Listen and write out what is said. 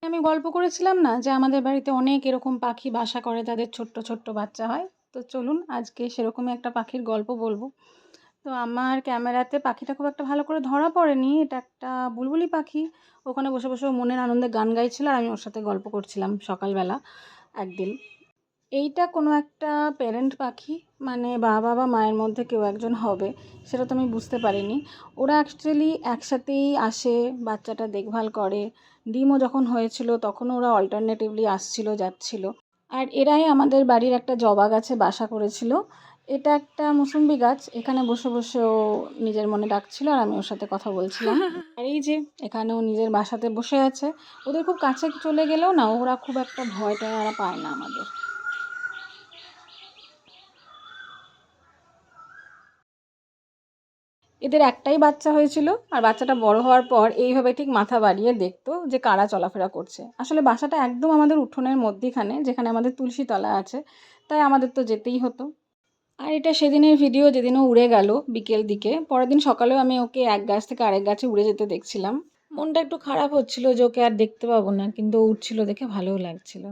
আমি গল্প করেছিলাম না যে আমাদের বাড়িতে অনেক এরকম পাখি বাসা করে, তাদের ছোট্ট ছোট্ট বাচ্চা হয়। তো চলুন আজকে সেরকমই একটা পাখির গল্প বলবো। তো আমার ক্যামেরাতে পাখিটা খুব একটা ভালো করে ধরা পড়েনি। এটা একটা বুলবুলি পাখি। ওখানে বসে বসে ও মনের আনন্দে গান গাইছিল আর আমি ওর সাথে গল্প করছিলাম সকালবেলা একদিন। এইটা কোনো একটা প্যারেন্ট পাখি, মানে বাবা বা মায়ের মধ্যে কেউ একজন হবে, সেটা তো আমি বুঝতে পারিনি। ওরা অ্যাকচুয়ালি একসাথেই আসে, বাচ্চাটা দেখভাল করে। ডিমও যখন হয়েছিল তখনও ওরা অল্টারনেটিভলি আসছিল যাচ্ছিল। আর এরাই আমাদের বাড়ির একটা জবা গাছে বাসা করেছিল। এটা একটা মুসুম্বি গাছ, এখানে বসে বসে ও নিজের মনে ডাকছিল আর আমি ওর সাথে কথা বলছিলাম। আর এই যে এখানেও নিজের বাসাতে বসে আছে। ওদের খুব কাছে চলে গেলেও না ওরা খুব একটা ভয়টা ওরা পায় না আমাদের। এদের একটাই বাচ্চা হয়েছিল আর বাচ্চাটা বড় হওয়ার পর এইভাবে ঠিক মাথা বাড়িয়ে দেখতো যে কারা চলাফেরা করছে। আসলে বাসাটা একদম আমাদের উঠোনের মধ্যিখানে, যেখানে আমাদের তুলসী তলা আছে, তাই আমাদের তো যেতেই হতো। আর এটা সেদিনের ভিডিও, যেদিনও উড়ে গেল বিকেল দিকে। পরের দিন সকালেও আমি ওকে এক গাছ থেকে আরেক গাছে উড়ে যেতে দেখছিলাম। মনটা একটু খারাপ হচ্ছিল যে ওকে আর দেখতে পাবো না, কিন্তু ও উঠছিল দেখে ভালোও লাগছিল।